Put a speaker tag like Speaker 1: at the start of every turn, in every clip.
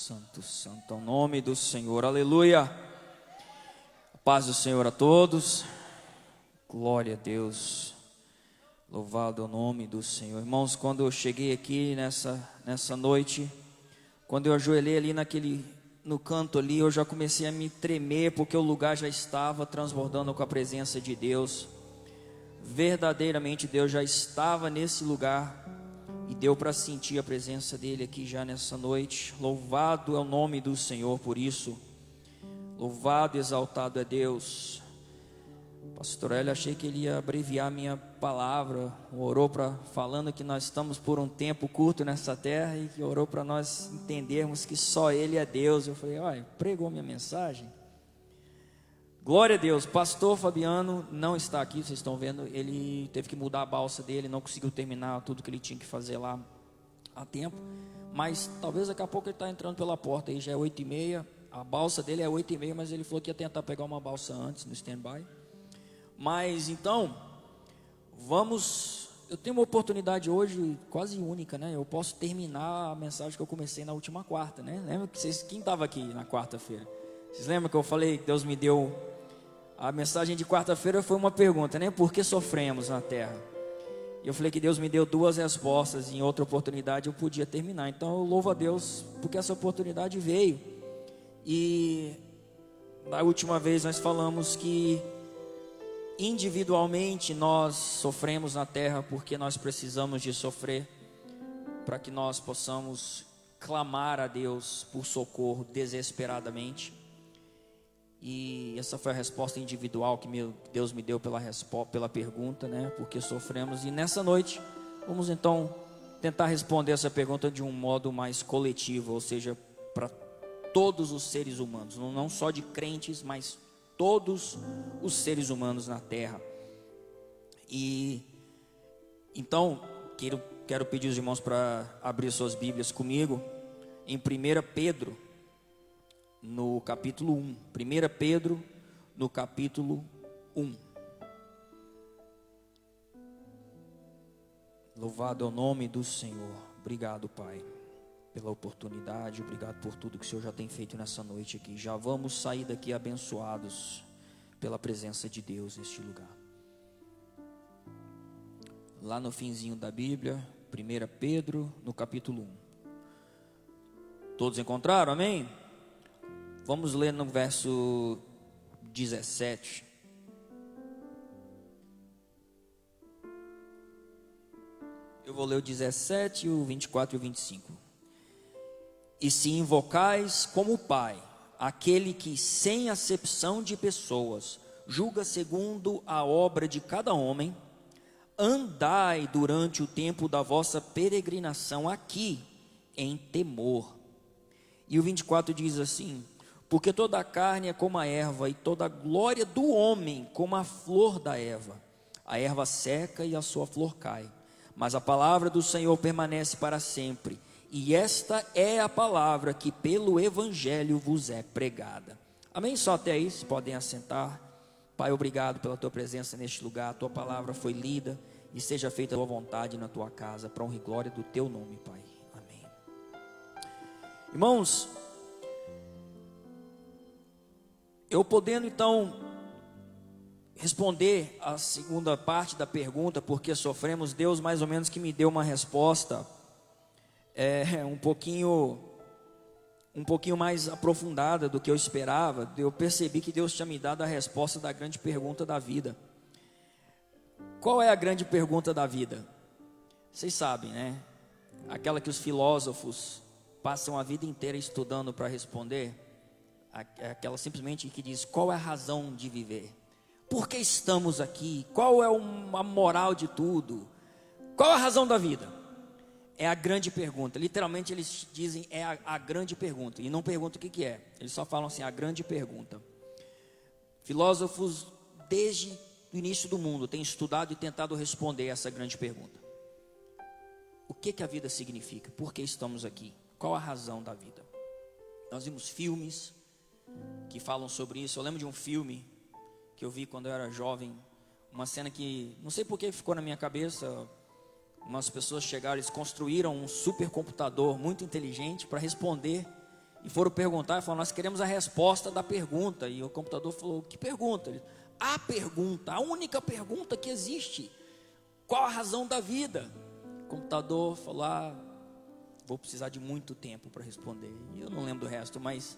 Speaker 1: Santo, santo é o nome do Senhor, aleluia. A paz do Senhor a todos, glória a Deus, louvado é o nome do Senhor. Irmãos, quando eu cheguei aqui nessa noite, quando eu ajoelhei ali no canto ali, eu já comecei a me tremer, porque o lugar já estava transbordando com a presença de Deus. Verdadeiramente Deus já estava nesse lugar e deu para sentir a presença dele aqui já nessa noite. Louvado é o nome do Senhor por isso. Louvado e exaltado é Deus. Pastor Hélio, achei que ele ia abreviar minha palavra. Orou falando que nós estamos por um tempo curto nessa terra e que orou para nós entendermos que só Ele é Deus. Eu falei, olha, pregou minha mensagem. Glória a Deus. Pastor Fabiano não está aqui, vocês estão vendo. Ele teve que mudar a balsa dele, não conseguiu terminar tudo que ele tinha que fazer lá a tempo. Mas talvez daqui a pouco ele está entrando pela porta aí, já é 8h30. A balsa dele é 8h30, mas ele falou que ia tentar pegar uma balsa antes no stand-by. Mas então, eu tenho uma oportunidade hoje quase única, né? Eu posso terminar a mensagem que eu comecei na última quarta, né? Lembra que quem estava aqui na quarta-feira? Vocês lembram que eu falei que Deus me deu, a mensagem de quarta-feira foi uma pergunta, né? Por que sofremos na terra? E eu falei que Deus me deu duas respostas, e em outra oportunidade eu podia terminar. Então eu louvo a Deus porque essa oportunidade veio. E na última vez nós falamos que individualmente nós sofremos na terra porque nós precisamos de sofrer para que nós possamos clamar a Deus por socorro desesperadamente. E essa foi a resposta individual que Deus me deu pela pergunta, né? Porque sofremos. E nessa noite vamos então tentar responder essa pergunta de um modo mais coletivo, ou seja, para todos os seres humanos, não só de crentes, mas todos os seres humanos na terra. E então quero pedir os irmãos para abrir suas Bíblias comigo em 1 Pedro, no capítulo 1. 1 Pedro, no capítulo 1. Louvado é o nome do Senhor. Obrigado, Pai, pela oportunidade, obrigado por tudo que o Senhor já tem feito nessa noite aqui. Já vamos sair daqui abençoados pela presença de Deus neste lugar. Lá no finzinho da Bíblia, 1 Pedro, no capítulo 1. Todos encontraram? Amém? Vamos ler no verso 17. Eu vou ler o 17, o 24 e o 25. E se invocais como Pai, aquele que sem acepção de pessoas julga segundo a obra de cada homem, andai durante o tempo da vossa peregrinação aqui em temor. E o 24 diz assim: porque toda a carne é como a erva, e toda a glória do homem como a flor da erva. A erva seca e a sua flor cai, mas a palavra do Senhor permanece para sempre. E esta é a palavra que pelo Evangelho vos é pregada. Amém? Só até aí, vocês podem assentar. Pai, obrigado pela tua presença neste lugar. A tua palavra foi lida e seja feita a tua vontade na tua casa, para honra e glória do teu nome, Pai. Amém. Irmãos, eu podendo então responder a segunda parte da pergunta, por que sofremos, Deus mais ou menos que me deu uma resposta um pouquinho mais aprofundada do que eu esperava. Eu percebi que Deus tinha me dado a resposta da grande pergunta da vida. Qual é a grande pergunta da vida? Vocês sabem, né? Aquela que os filósofos passam a vida inteira estudando para responder. Aquela simplesmente que diz: qual é a razão de viver? Por que estamos aqui? Qual é a moral de tudo? Qual é a razão da vida? É a grande pergunta. Literalmente eles dizem é a grande pergunta. E não perguntam o que é. Eles só falam assim, a grande pergunta. Filósofos desde o início do mundo têm estudado e tentado responder essa grande pergunta. O que a vida significa? Por que estamos aqui? Qual a razão da vida? Nós vimos filmes que falam sobre isso. Eu lembro de um filme que eu vi quando eu era jovem, uma cena que não sei por que ficou na minha cabeça. Umas pessoas chegaram, eles construíram um supercomputador muito inteligente para responder e foram perguntar, e falaram, nós queremos a resposta da pergunta. E o computador falou, que pergunta? A pergunta, a única pergunta que existe, qual a razão da vida? O computador falou, vou precisar de muito tempo para responder. E eu não lembro do resto, mas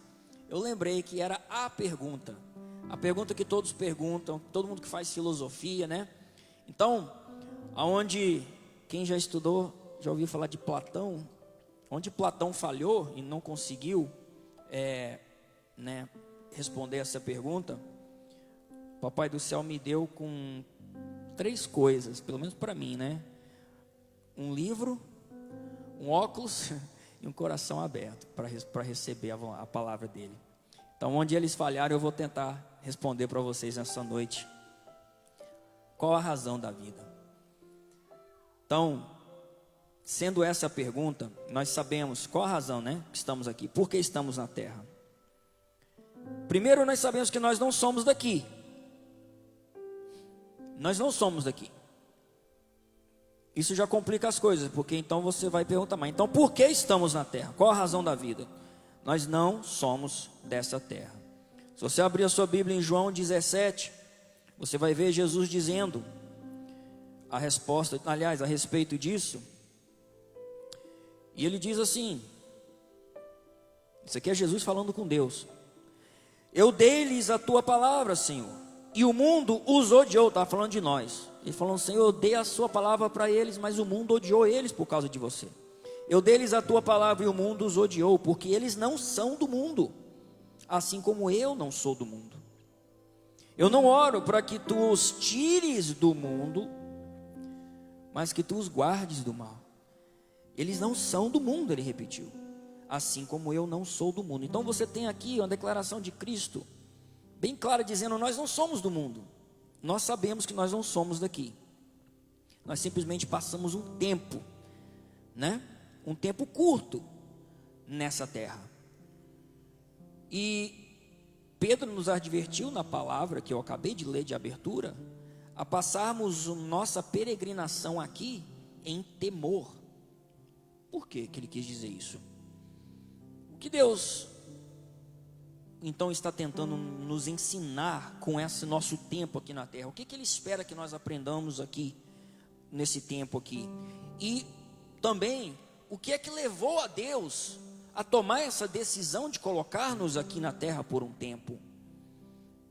Speaker 1: eu lembrei que era a pergunta que todos perguntam, todo mundo que faz filosofia, né? Então, aonde, quem já estudou, já ouviu falar de Platão, onde Platão falhou e não conseguiu responder essa pergunta, o Papai do Céu me deu com 3 coisas, pelo menos para mim, né? Um livro, um óculos e um coração aberto para receber a palavra dele. Então, onde eles falharam, eu vou tentar responder para vocês nessa noite. Qual a razão da vida? Então, sendo essa a pergunta, nós sabemos qual a razão, né, que estamos aqui. Por que estamos na terra? Primeiro, nós sabemos que nós não somos daqui. Nós não somos daqui. Isso já complica as coisas, porque então você vai perguntar, mas então por que estamos na terra? Qual a razão da vida? Nós não somos dessa terra. Se você abrir a sua Bíblia em João 17, você vai ver Jesus dizendo a resposta, aliás, a respeito disso. E ele diz assim, isso aqui é Jesus falando com Deus: eu dei-lhes a tua palavra, Senhor, e o mundo os odiou. Estava falando de nós. Ele falou, Senhor, eu dei a sua palavra para eles, mas o mundo odiou eles por causa de você. Eu dei-lhes a tua palavra e o mundo os odiou, porque eles não são do mundo, assim como eu não sou do mundo. Eu não oro para que tu os tires do mundo, mas que tu os guardes do mal. Eles não são do mundo, ele repetiu, assim como eu não sou do mundo. Então você tem aqui uma declaração de Cristo, bem clara, dizendo, nós não somos do mundo. Nós sabemos que nós não somos daqui. Nós simplesmente passamos um tempo, né? Um tempo curto nessa terra. E Pedro nos advertiu na palavra que eu acabei de ler de abertura, a passarmos nossa peregrinação aqui em temor. Por que ele quis dizer isso? O que Deus então está tentando nos ensinar com esse nosso tempo aqui na terra? O que Ele espera que nós aprendamos aqui, nesse tempo aqui? E também, o que é que levou a Deus a tomar essa decisão de colocar-nos aqui na terra por um tempo?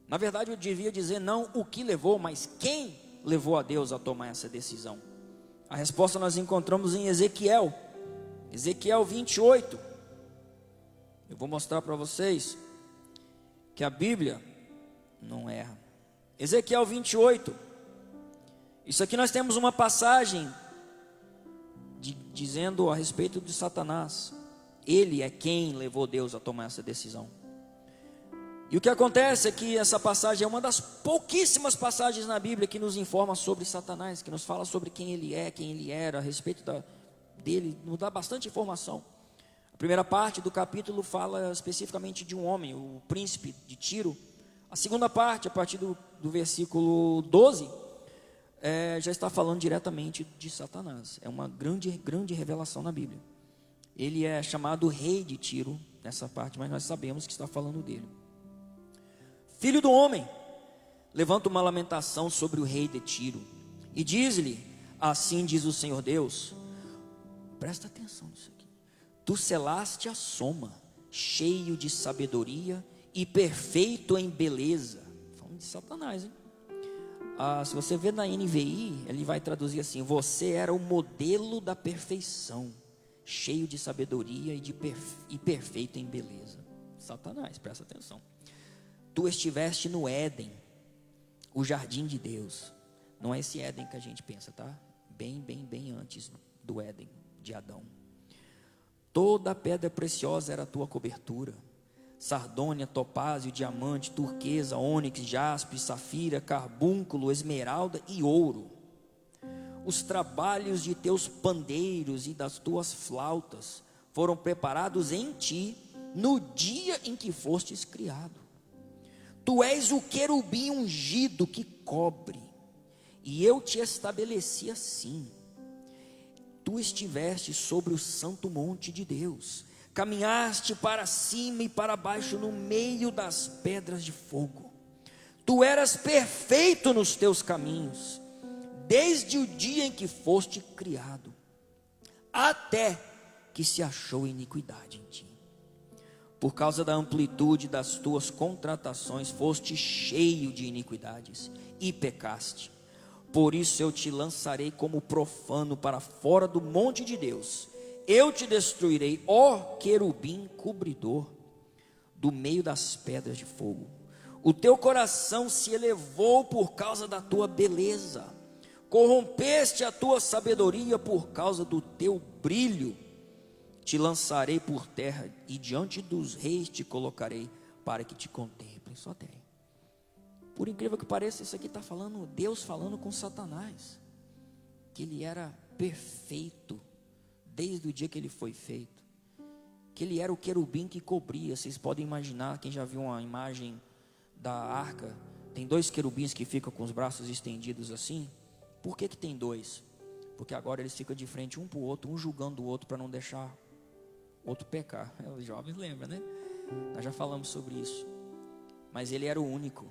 Speaker 1: Na verdade, eu devia dizer não o que levou, mas quem levou a Deus a tomar essa decisão. A resposta nós encontramos em Ezequiel 28. Eu vou mostrar para vocês que a Bíblia não erra. Ezequiel 28. Isso aqui nós temos uma passagem dizendo a respeito de Satanás. Ele é quem levou Deus a tomar essa decisão. E o que acontece é que essa passagem é uma das pouquíssimas passagens na Bíblia que nos informa sobre Satanás, que nos fala sobre quem ele é, quem ele era, a respeito dele, nos dá bastante informação. A primeira parte do capítulo fala especificamente de um homem, o príncipe de Tiro. A segunda parte, a partir do versículo 12, já está falando diretamente de Satanás. É uma grande revelação na Bíblia. Ele é chamado rei de Tiro nessa parte, mas nós sabemos que está falando dele. Filho do homem, levanta uma lamentação sobre o rei de Tiro e diz-lhe, assim diz o Senhor Deus, presta atenção nisso aqui: tu selaste a soma, cheio de sabedoria e perfeito em beleza. Falando de Satanás, hein? Se você ver na NVI, ele vai traduzir assim: você era o modelo da perfeição, cheio de sabedoria e perfeito em beleza. Satanás, presta atenção. Tu estiveste no Éden, o jardim de Deus. Não é esse Éden que a gente pensa, tá? Bem antes do Éden de Adão. Toda pedra preciosa era a tua cobertura: sardônia, topázio, diamante, turquesa, ônix, jaspe, safira, carbúnculo, esmeralda e ouro. Os trabalhos de teus pandeiros e das tuas flautas foram preparados em ti no dia em que fostes criado. Tu és o querubim ungido que cobre, e eu te estabeleci assim. Tu estiveste sobre o santo monte de Deus, caminhaste para cima e para baixo no meio das pedras de fogo. Tu eras perfeito nos teus caminhos, desde o dia em que foste criado, até que se achou iniquidade em ti. Por causa da amplitude das tuas contratações, foste cheio de iniquidades e pecaste. Por isso eu te lançarei como profano para fora do monte de Deus. Eu te destruirei, ó querubim cobridor, do meio das pedras de fogo. O teu coração se elevou por causa da tua beleza, corrompeste a tua sabedoria por causa do teu brilho. Te lançarei por terra e diante dos reis te colocarei para que te contemplem. Só tem. Por incrível que pareça, isso aqui está falando, Deus falando com Satanás, que ele era perfeito desde o dia que ele foi feito, que ele era o querubim que cobria. Vocês podem imaginar, quem já viu uma imagem da arca, tem dois querubins que ficam com os braços estendidos assim. Por que tem dois? Porque agora eles ficam de frente um para o outro, um julgando o outro para não deixar o outro pecar. Os jovens lembram, né? Nós já falamos sobre isso. Mas ele era o único,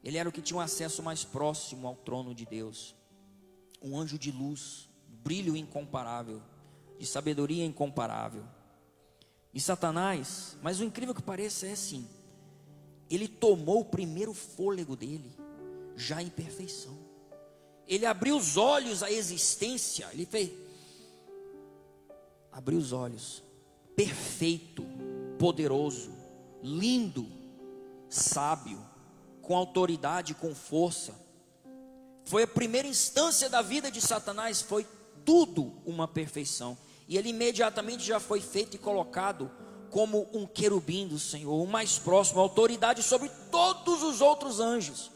Speaker 1: ele era o que tinha um acesso mais próximo ao trono de Deus, um anjo de luz, brilho incomparável, de sabedoria incomparável. E Satanás, mas o incrível que pareça é assim, ele tomou o primeiro fôlego dele, já em perfeição. Ele abriu os olhos à existência, ele fez, abriu os olhos, perfeito, poderoso, lindo, sábio, com autoridade, com força. Foi a primeira instância da vida de Satanás, foi tudo uma perfeição. E ele imediatamente já foi feito e colocado como um querubim do Senhor, o mais próximo, autoridade sobre todos os outros anjos.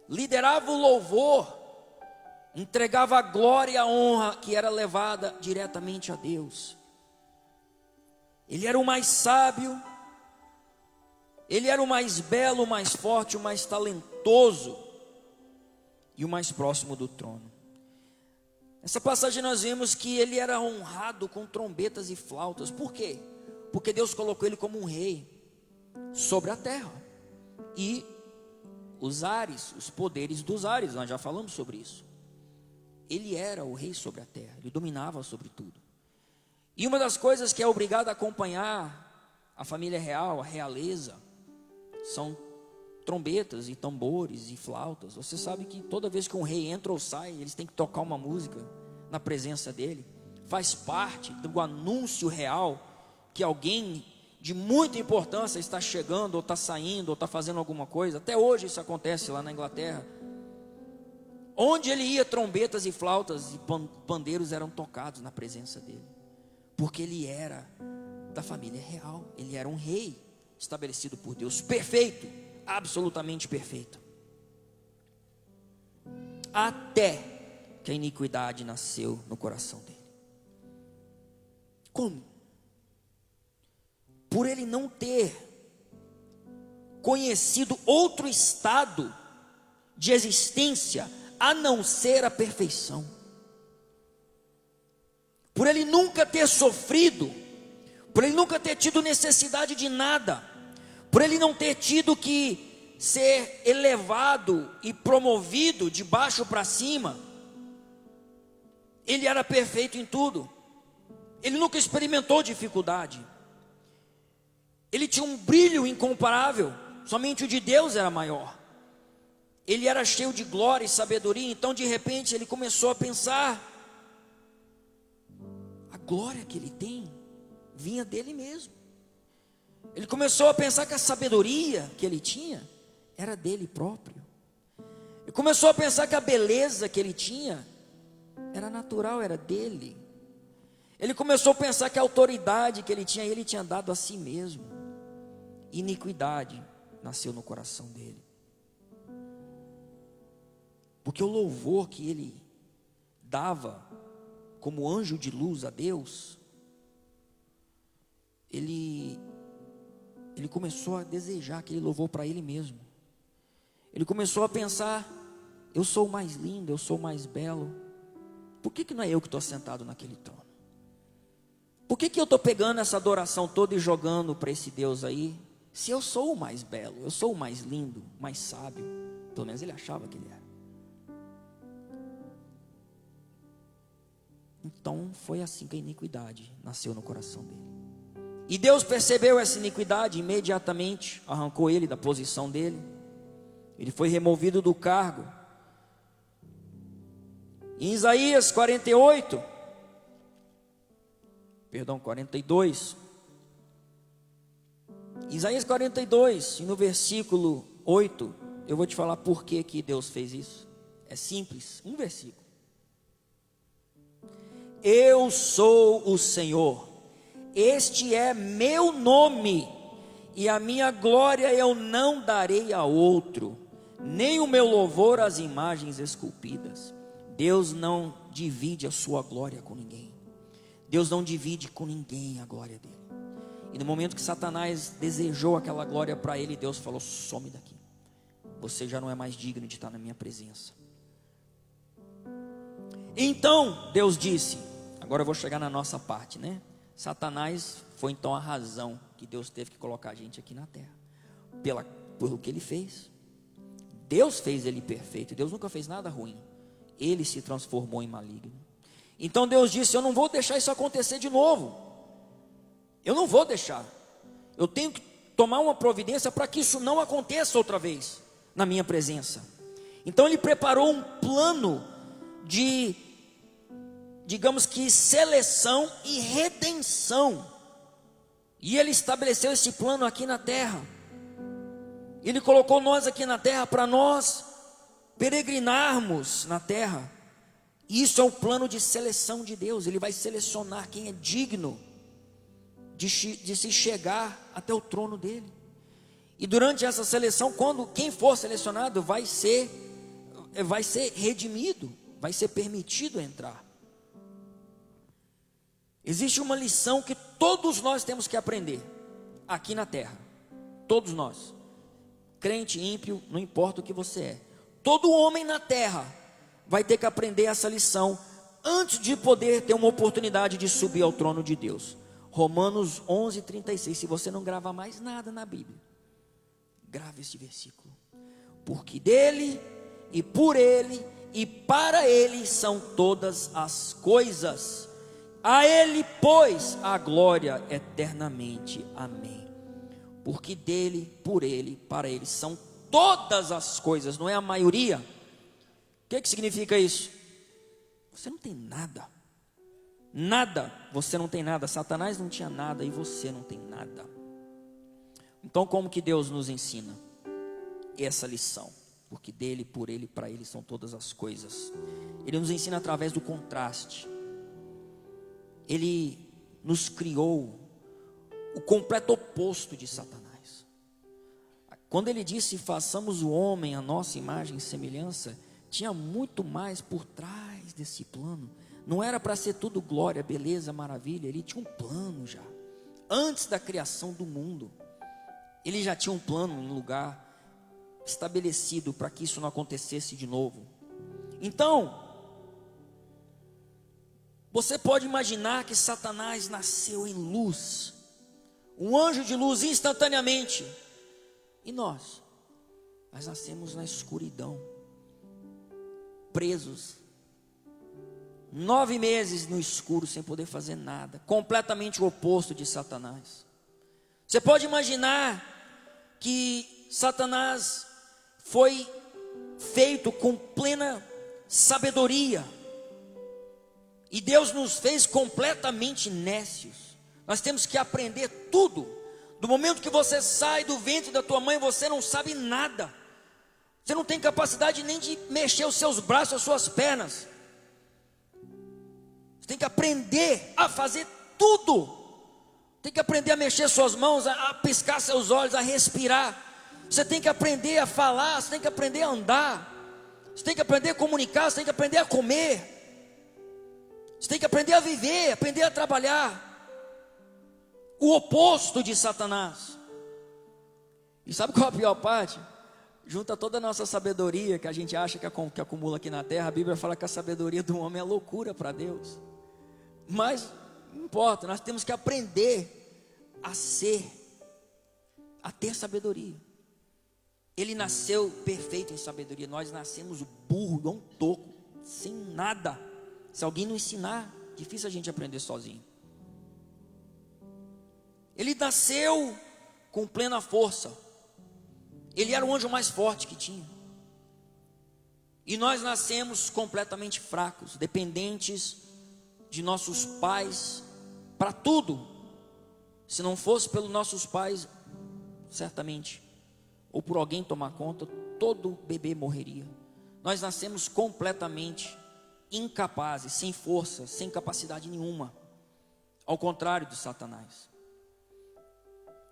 Speaker 1: Liderava o louvor, entregava a glória e a honra que era levada diretamente a Deus. Ele era o mais sábio, ele era o mais belo, o mais forte, o mais talentoso e o mais próximo do trono. Nessa passagem nós vemos que ele era honrado com trombetas e flautas. Por quê? Porque Deus colocou ele como um rei sobre a terra. E os ares, os poderes dos ares, nós já falamos sobre isso. Ele era o rei sobre a terra, ele dominava sobre tudo. E uma das coisas que é obrigado a acompanhar a família real, a realeza, são trombetas e tambores e flautas. Você sabe que toda vez que um rei entra ou sai, eles têm que tocar uma música na presença dele. Faz parte do anúncio real que alguém de muita importância está chegando, ou está saindo, ou está fazendo alguma coisa. Até hoje isso acontece lá na Inglaterra. Onde ele ia, trombetas e flautas e pandeiros eram tocados na presença dele, porque ele era da família real, ele era um rei estabelecido por Deus, perfeito, absolutamente perfeito. Até que a iniquidade nasceu no coração dele. Como? Por ele não ter conhecido outro estado de existência a não ser a perfeição. Por ele nunca ter sofrido, por ele nunca ter tido necessidade de nada, por ele não ter tido que ser elevado e promovido de baixo para cima, ele era perfeito em tudo. Ele nunca experimentou dificuldade. Ele tinha um brilho incomparável, somente o de Deus era maior. Ele era cheio de glória e sabedoria. Então de repente ele começou a pensar, a glória que ele tem vinha dele mesmo. Ele começou a pensar que a sabedoria que ele tinha era dele próprio. Ele começou a pensar que a beleza que ele tinha era natural, era dele. Ele começou a pensar que a autoridade que ele tinha dado a si mesmo. Iniquidade nasceu no coração dele. Porque o louvor que ele dava como anjo de luz a Deus, ele começou a desejar aquele louvor para ele mesmo. Ele começou a pensar, eu sou o mais lindo, eu sou o mais belo. Por que não é eu que estou sentado naquele trono? Por que eu estou pegando essa adoração toda e jogando para esse Deus aí? Se eu sou o mais belo, eu sou o mais lindo, mais sábio. Pelo menos ele achava que ele era. Então foi assim que a iniquidade nasceu no coração dele. E Deus percebeu essa iniquidade, imediatamente arrancou ele da posição dele. Ele foi removido do cargo. Em Isaías 42, Isaías 42, e no versículo 8, eu vou te falar por que Deus fez isso. É simples, um versículo. Eu sou o Senhor, este é meu nome, e a minha glória eu não darei a outro, nem o meu louvor às imagens esculpidas. Deus não divide a sua glória com ninguém. Deus não divide com ninguém a glória dele. E no momento que Satanás desejou aquela glória para ele, Deus falou: some daqui, você já não é mais digno de estar na minha presença. Então Deus disse, agora eu vou chegar na nossa parte, né? Satanás foi então a razão que Deus teve que colocar a gente aqui na terra, pelo que ele fez. Deus fez ele perfeito, Deus nunca fez nada ruim, ele se transformou em maligno. Então Deus disse: eu não vou deixar isso acontecer de novo, eu não vou deixar, eu tenho que tomar uma providência para que isso não aconteça outra vez na minha presença. Então ele preparou um plano de, digamos que, seleção e redenção, e ele estabeleceu esse plano aqui na terra. Ele colocou nós aqui na terra para nós peregrinarmos na terra. Isso é o plano de seleção de Deus. Ele vai selecionar quem é digno de se chegar até o trono dele. E durante essa seleção, quem for selecionado vai ser redimido, vai ser permitido entrar. Existe uma lição que todos nós temos que aprender aqui na terra. Todos nós, crente, ímpio, não importa o que você é, todo homem na terra vai ter que aprender essa lição antes de poder ter uma oportunidade de subir ao trono de Deus. Romanos 11:36. Se você não grava mais nada na Bíblia, grave esse versículo. Porque dele e por ele e para ele são todas as coisas. A ele, pois, a glória eternamente. Amém. Porque dele, por ele, para ele são todas as coisas, não é a maioria. O que significa isso? Você não tem nada. Nada, você não tem nada. Satanás não tinha nada e você não tem nada. Então como que Deus nos ensina essa lição? Porque dele, por ele, para ele são todas as coisas. Ele nos ensina através do contraste. Ele nos criou o completo oposto de Satanás. Quando ele disse: façamos o homem a nossa imagem e semelhança, tinha muito mais por trás desse plano. Não era para ser tudo glória, beleza, maravilha. Ele tinha um plano já. Antes da criação do mundo, ele já tinha um plano, um lugar estabelecido para que isso não acontecesse de novo. Então, você pode imaginar que Satanás nasceu em luz, um anjo de luz instantaneamente. E nós nascemos na escuridão, presos, 9 meses no escuro, sem poder fazer nada, completamente o oposto de Satanás. Você pode imaginar que Satanás foi feito com plena sabedoria, e Deus nos fez completamente nécios. Nós temos que aprender tudo. Do momento que você sai do ventre da tua mãe, você não sabe nada. Você não tem capacidade nem de mexer os seus braços, as suas pernas. Você tem que aprender a fazer tudo. Tem que aprender a mexer suas mãos, a piscar seus olhos, a respirar. Você tem que aprender a falar, você tem que aprender a andar. Você tem que aprender a comunicar, você tem que aprender a comer. Você tem que aprender a viver, aprender a trabalhar. O oposto de Satanás. E sabe qual é a pior parte? Junta toda a nossa sabedoria que a gente acha que acumula aqui na terra. A Bíblia fala que a sabedoria do homem é loucura para Deus. Mas Não importa, nós temos que aprender a ter sabedoria. Ele nasceu perfeito em sabedoria, nós nascemos burro, igual um toco, sem nada. Se alguém não ensinar, difícil a gente aprender sozinho. Ele nasceu com plena força. Ele era o anjo mais forte que tinha. E nós nascemos completamente fracos, dependentes de nossos pais para tudo. Se não fosse pelos nossos pais, certamente, ou por alguém tomar conta, todo bebê morreria. Nós nascemos completamente incapazes, sem força, sem capacidade nenhuma. Ao contrário de Satanás.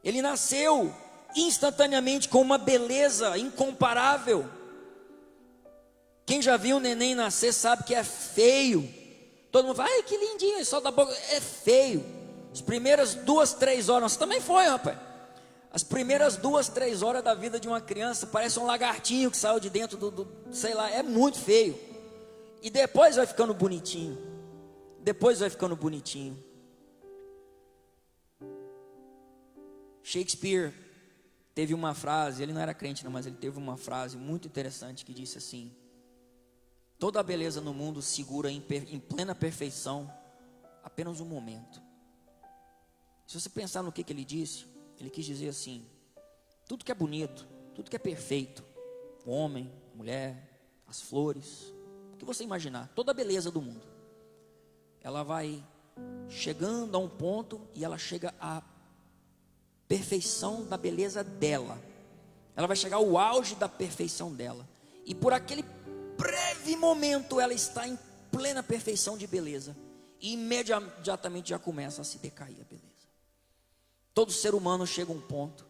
Speaker 1: Ele nasceu instantaneamente com uma beleza incomparável. Quem já viu um neném nascer sabe que é feio. Todo mundo fala, ai que lindinho, só da boca. É feio. As primeiras 2, 3 horas, você também foi, rapaz. As primeiras 2, 3 horas da vida de uma criança parece um lagartinho que saiu de dentro sei lá, é muito feio. E depois vai ficando bonitinho. Depois vai ficando bonitinho. Shakespeare teve uma frase, ele não era crente não, mas ele teve uma frase muito interessante que disse assim: toda a beleza no mundo segura em plena perfeição apenas um momento. Se você pensar no que ele disse, ele quis dizer assim: tudo que é bonito, tudo que é perfeito, o homem, a mulher, as flores, o que você imaginar, toda a beleza do mundo, ela vai chegando a um ponto e ela chega à perfeição da beleza dela. Ela vai chegar ao auge da perfeição dela. E por aquele breve momento ela está em plena perfeição de beleza. E imediatamente já começa a se decair a beleza. Todo ser humano chega a um ponto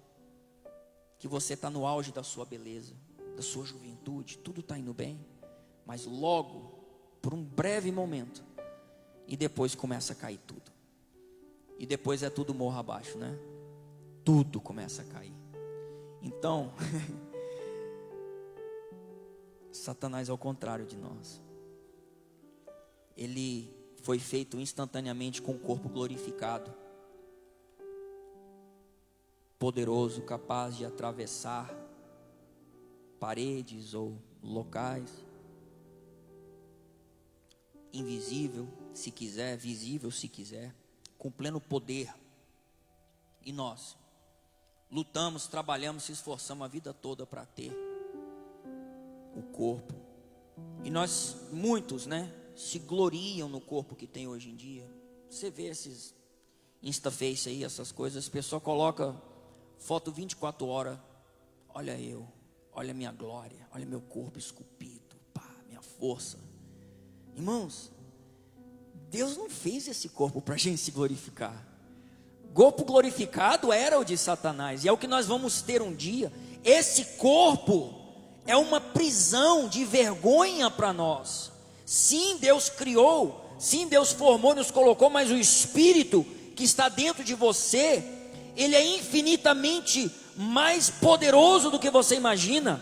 Speaker 1: que você está no auge da sua beleza, da sua juventude, tudo está indo bem, mas logo, por um breve momento, e depois começa a cair tudo. E depois é tudo morro abaixo, né? Tudo começa a cair. Então, Satanás é ao contrário de nós. Ele foi feito instantaneamente com o corpo glorificado, poderoso, capaz de atravessar paredes ou locais, invisível se quiser, visível se quiser, com pleno poder. E nós lutamos, trabalhamos, se esforçamos a vida toda para ter o corpo. E nós, muitos, se gloriam no corpo que tem hoje em dia. Você vê esses Instaface aí, essas coisas, a pessoa coloca foto 24 horas. Olha eu, olha minha glória, olha meu corpo esculpido, minha força. Irmãos, Deus não fez esse corpo para a gente se glorificar. Corpo glorificado era o de Satanás, e é o que nós vamos ter um dia. Esse corpo é uma prisão de vergonha para nós. Sim, Deus criou, sim, Deus formou, nos colocou, mas o Espírito que está dentro de você, ele é infinitamente mais poderoso do que você imagina,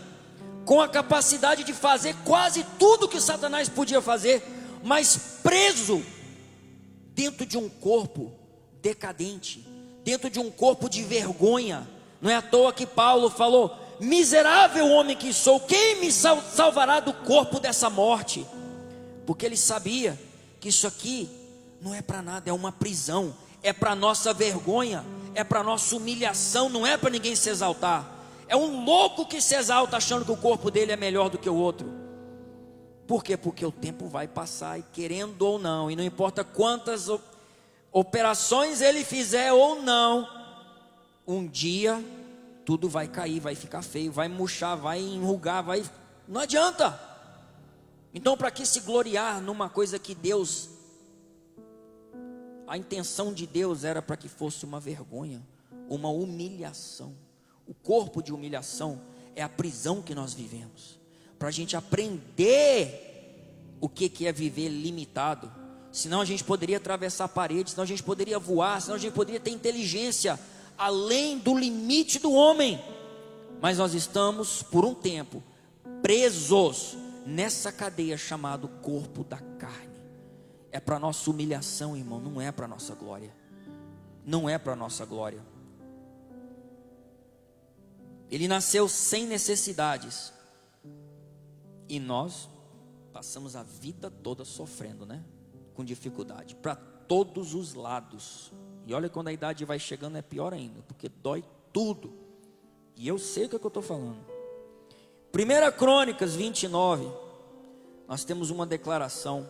Speaker 1: com a capacidade de fazer quase tudo que Satanás podia fazer, mas preso dentro de um corpo decadente, dentro de um corpo de vergonha. Não é à toa que Paulo falou: miserável homem que sou, quem me salvará do corpo dessa morte? Porque ele sabia que isso aqui não é para nada, é uma prisão, é para nossa vergonha, é para nossa humilhação, não é para ninguém se exaltar. É um louco que se exalta achando que o corpo dele é melhor do que o outro. Por quê? Porque o tempo vai passar, e querendo ou não, e não importa quantas operações ele fizer ou não, um dia tudo vai cair, vai ficar feio, vai murchar, vai enrugar, não adianta. Então, para que se gloriar numa coisa que Deus, a intenção de Deus era para que fosse uma vergonha, uma humilhação. O corpo de humilhação é a prisão que nós vivemos, para a gente aprender o que é viver limitado. Senão a gente poderia atravessar paredes, senão a gente poderia voar, senão a gente poderia ter inteligência além do limite do homem. Mas nós estamos, por um tempo, presos nessa cadeia chamada corpo da carne. é para nossa humilhação, irmão, não é para nossa glória. Não é para nossa glória. Ele nasceu sem necessidades. E nós passamos a vida toda sofrendo, né? Com dificuldade, para todos os lados. E olha, quando a idade vai chegando é pior ainda, porque dói tudo. E eu sei o que eu estou falando. 1 Crônicas 29, nós temos uma declaração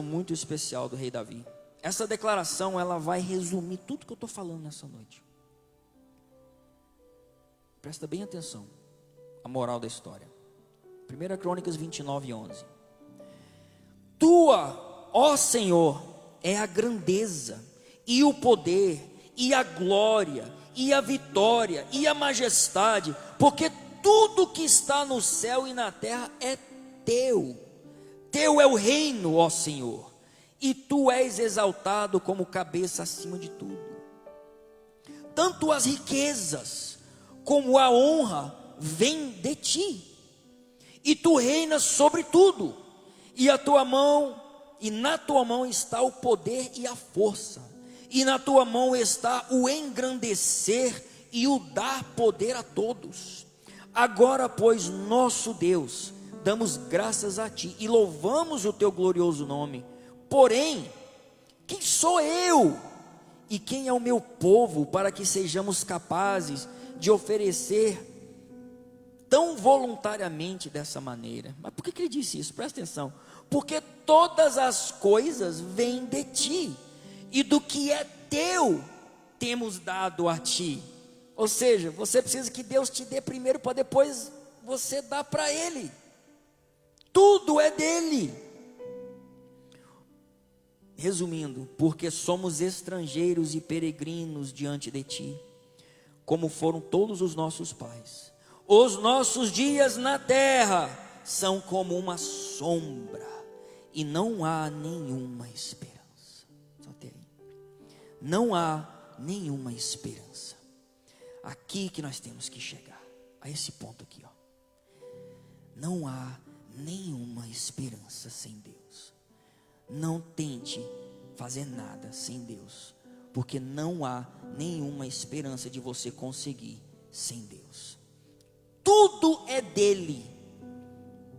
Speaker 1: muito especial do rei Davi. Essa declaração, ela vai resumir tudo que eu estou falando nessa noite. Presta bem atenção, a moral da história. 1 Crônicas 29, 11. Tua, ó Senhor, é a grandeza, e o poder, e a glória, e a vitória, e a majestade, porque tudo que está no céu e na terra é teu. Teu é o reino, ó Senhor, e tu és exaltado como cabeça acima de tudo. Tanto as riquezas como a honra vêm de ti, e tu reinas sobre tudo, e na tua mão está o poder e a força, e na tua mão está o engrandecer e o dar poder a todos. Agora, pois, nosso Deus, damos graças a ti e louvamos o teu glorioso nome. Porém, quem sou eu e quem é o meu povo para que sejamos capazes de oferecer tão voluntariamente dessa maneira? Mas por que ele disse isso? Presta atenção. Porque todas as coisas vêm de ti, e do que é teu temos dado a ti. Ou seja, você precisa que Deus te dê primeiro, para depois você dar para Ele. Tudo é dele. Resumindo, porque somos estrangeiros e peregrinos diante de ti, como foram todos os nossos pais. Os nossos dias na terra são como uma sombra, e não há nenhuma esperança. Só tem aí. Não há nenhuma esperança. Aqui que nós temos que chegar, a esse ponto aqui, ó. Não há nenhuma esperança sem Deus. Não tente fazer nada sem Deus, porque não há nenhuma esperança de você conseguir sem Deus. Tudo é dele.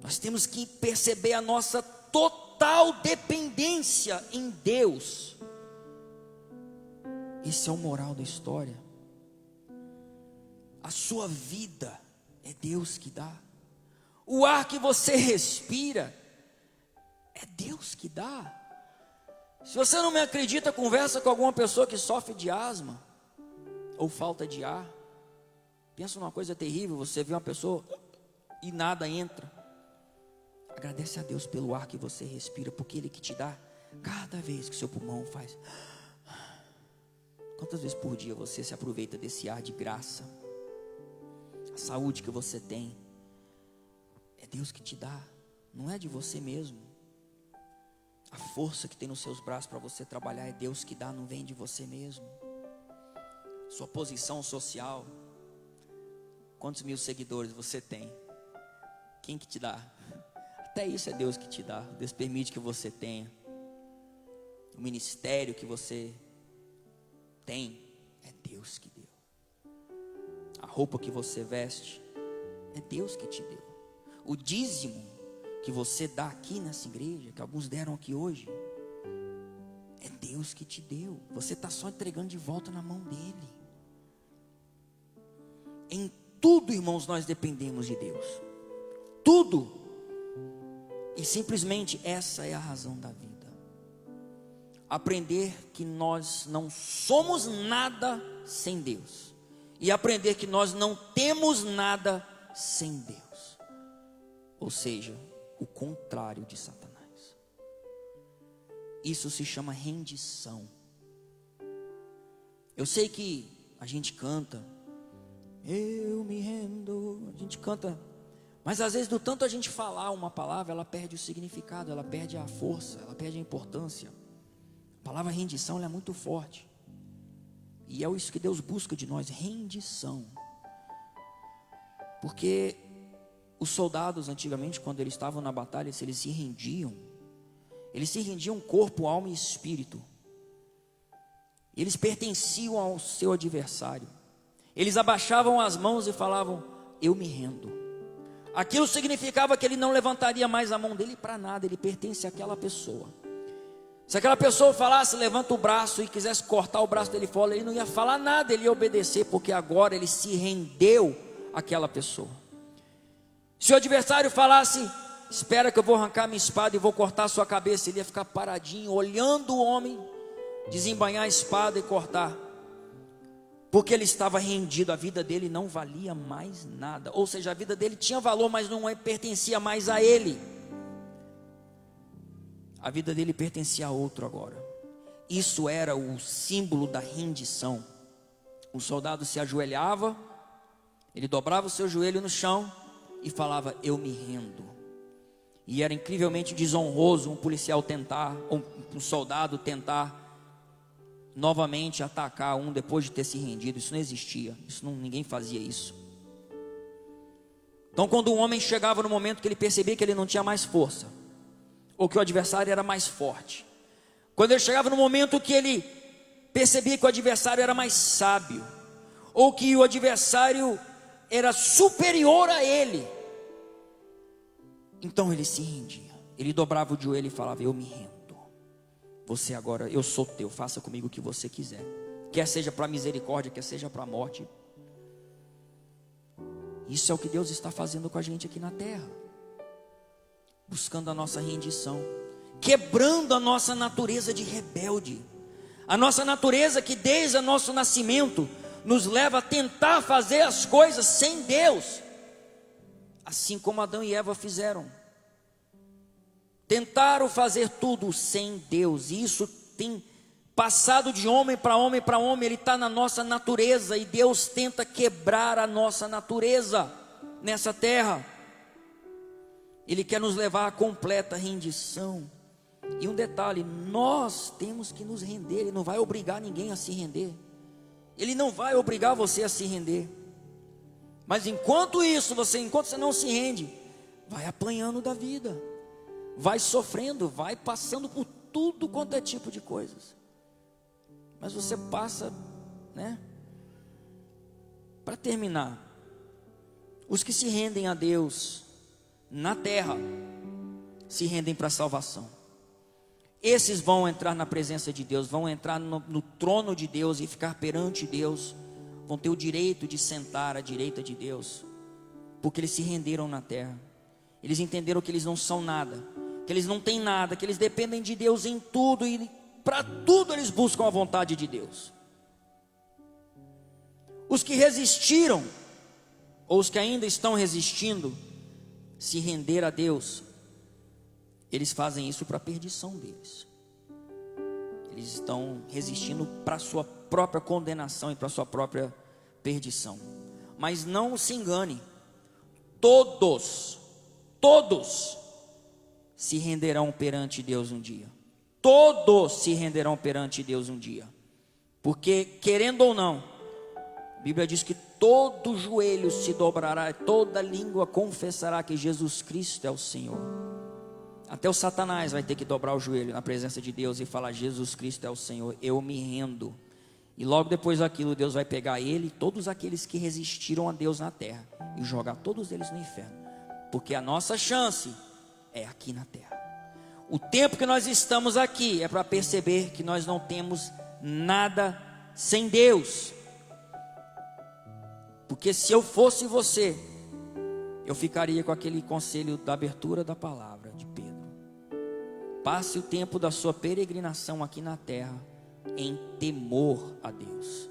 Speaker 1: Nós temos que perceber a nossa total dependência em Deus. Esse é o moral da história. A sua vida é Deus que dá. O ar que você respira é Deus que dá. Se você não me acredita, conversa com alguma pessoa que sofre de asma ou falta de ar. Pensa numa coisa terrível, você vê uma pessoa e nada entra. Agradece a Deus pelo ar que você respira, porque Ele que te dá cada vez que seu pulmão faz. Quantas vezes por dia você se aproveita desse ar de graça? A saúde que você tem é Deus que te dá, não é de você mesmo. A força que tem nos seus braços para você trabalhar é Deus que dá, não vem de você mesmo. Sua posição social, quantos mil seguidores você tem? Quem que te dá? Até isso é Deus que te dá. Deus permite que você tenha. O ministério que você tem é Deus que deu. A roupa que você veste é Deus que te deu. O dízimo que você dá aqui nessa igreja, que alguns deram aqui hoje, é Deus que te deu. Você está só entregando de volta na mão dele. Em tudo, irmãos, nós dependemos de Deus. Tudo. E simplesmente essa é a razão da vida. Aprender que nós não somos nada sem Deus. E aprender que nós não temos nada sem Deus. Ou seja, o contrário de Satanás. Isso se chama rendição. Eu sei que a gente canta, eu me rendo, a gente canta, mas às vezes do tanto a gente falar uma palavra, ela perde o significado, ela perde a força, ela perde a importância. A palavra rendição, ela é muito forte. E é isso que Deus busca de nós, rendição. Porque Os soldados antigamente, quando eles estavam na batalha, se eles se rendiam corpo, alma e espírito. Eles pertenciam ao seu adversário. Eles abaixavam as mãos e falavam: eu me rendo. Aquilo significava que ele não levantaria mais a mão dele para nada, ele pertence àquela pessoa. Se aquela pessoa falasse, levanta o braço, e quisesse cortar o braço dele fora, ele não ia falar nada, ele ia obedecer, porque agora ele se rendeu àquela pessoa. Se o adversário falasse: espera que eu vou arrancar minha espada e vou cortar a sua cabeça, ele ia ficar paradinho, olhando o homem desembainhar a espada e cortar, porque ele estava rendido. A vida dele não valia mais nada, ou seja, a vida dele tinha valor, mas não pertencia mais a ele. A vida dele pertencia a outro agora. Isso era o símbolo da rendição. O soldado se ajoelhava, ele dobrava o seu joelho no chão e falava: eu me rendo. E era incrivelmente desonroso um policial tentar, um soldado tentar novamente atacar um depois de ter se rendido. Isso não existia, ninguém fazia isso. Então, quando um homem chegava no momento que ele percebia que ele não tinha mais força, ou que o adversário era mais forte, quando ele chegava no momento que ele percebia que o adversário era mais sábio, ou que o adversário era superior a ele, então ele se rendia, ele dobrava o joelho e falava: eu me rendo. Você agora, eu sou teu, faça comigo o que você quiser, quer seja para misericórdia, quer seja para a morte. Isso é o que Deus está fazendo com a gente aqui na terra, buscando a nossa rendição, quebrando a nossa natureza de rebelde, a nossa natureza que desde o nosso nascimento nos leva a tentar fazer as coisas sem Deus, assim como Adão e Eva fizeram. Tentaram fazer tudo sem Deus, e isso tem passado de homem para homem para homem. Ele está na nossa natureza, e Deus tenta quebrar a nossa natureza nessa terra. Ele quer nos levar à completa rendição. E um detalhe: nós temos que nos render. Ele não vai obrigar ninguém a se render, Ele não vai obrigar você a se render. Mas enquanto você não se rende, vai apanhando da vida, vai sofrendo, vai passando por tudo quanto é tipo de coisas. Mas você passa, né? Para terminar, os que se rendem a Deus na terra, se rendem para a salvação. Esses vão entrar na presença de Deus, vão entrar no trono de Deus e ficar perante Deus, vão ter o direito de sentar à direita de Deus, porque eles se renderam na terra. Eles entenderam que eles não são nada, que eles não têm nada, que eles dependem de Deus em tudo, e para tudo eles buscam a vontade de Deus. Os que resistiram, ou os que ainda estão resistindo, se render a Deus, eles fazem isso para a perdição deles. Eles estão resistindo para a sua própria condenação e para a sua própria perdição. Mas não se engane, todos se renderão perante Deus um dia. Todos se renderão perante Deus um dia. Porque, querendo ou não, a Bíblia diz que todo joelho se dobrará, toda língua confessará que Jesus Cristo é o Senhor. Até o Satanás vai ter que dobrar o joelho na presença de Deus e falar: Jesus Cristo é o Senhor, eu me rendo. E logo depois daquilo, Deus vai pegar ele e todos aqueles que resistiram a Deus na terra e jogar todos eles no inferno. Porque a nossa chance é aqui na terra. O tempo que nós estamos aqui é para perceber que nós não temos nada sem Deus. Porque se eu fosse você, eu ficaria com aquele conselho da abertura da palavra de Pedro: passe o tempo da sua peregrinação aqui na terra em temor a Deus.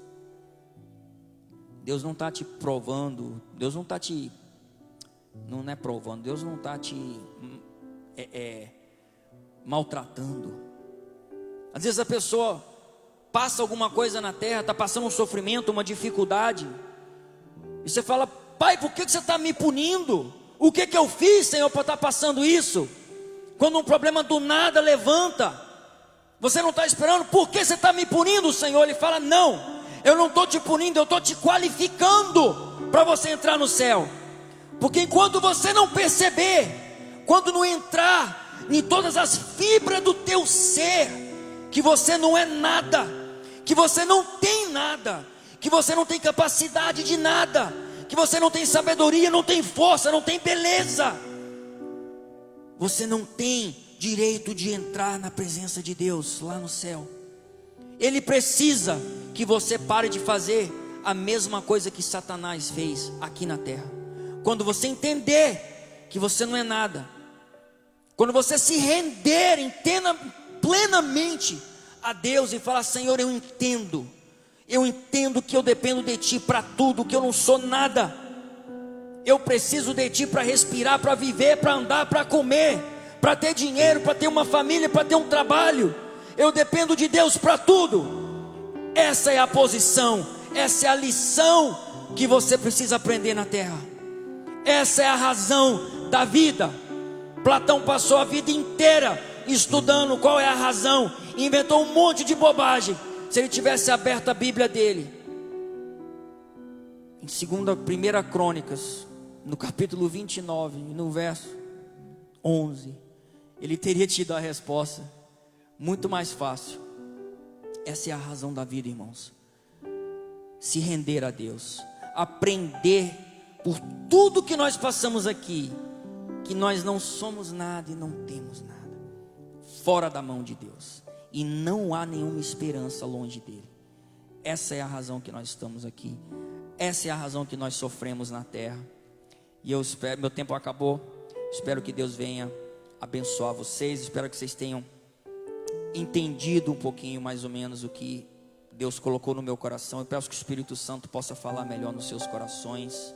Speaker 1: Deus não está te provando, Deus não está te, não é provando, Deus não está te maltratando. Às vezes a pessoa passa alguma coisa na terra, está passando um sofrimento, uma dificuldade, e você fala: Pai, por que você está me punindo? O que eu fiz, Senhor, para estar passando isso? Quando um problema do nada levanta, você não está esperando. Por que você está me punindo, Senhor? Ele fala: não, eu não estou te punindo, eu estou te qualificando para você entrar no céu.
Speaker 2: Porque enquanto você não perceber, quando não entrar em todas as fibras do teu ser, que você não é nada, que você não tem nada, que você não tem capacidade de nada, que você não tem sabedoria, não tem força, não tem beleza, você não tem direito de entrar na presença de Deus lá no céu. Ele precisa que você pare de fazer a mesma coisa que Satanás fez aqui na terra. Quando você entender que você não é nada, quando você se render, entenda plenamente a Deus e falar: Senhor, eu entendo que eu dependo de Ti para tudo, que eu não sou nada, eu preciso de Ti para respirar, para viver, para andar, para comer, para ter dinheiro, para ter uma família, para ter um trabalho, eu dependo de Deus para tudo. Essa é a posição, essa é a lição que você precisa aprender na terra. Essa é a razão da vida. Platão passou a vida inteira estudando qual é a razão, inventou um monte de bobagem. Se ele tivesse aberto a Bíblia dele, em 1 Crônicas, no capítulo 29, no verso 11, ele teria tido a resposta muito mais fácil. Essa é a razão da vida, irmãos. Se render a Deus, aprender por tudo que nós passamos aqui, que nós não somos nada e não temos nada fora da mão de Deus, e não há nenhuma esperança longe dele. Essa é a razão que nós estamos aqui, essa é a razão que nós sofremos na terra. E eu espero, meu tempo acabou, espero que Deus venha abençoar vocês, espero que vocês tenham entendido um pouquinho mais ou menos o que Deus colocou no meu coração. Eu peço que o Espírito Santo possa falar melhor nos seus corações.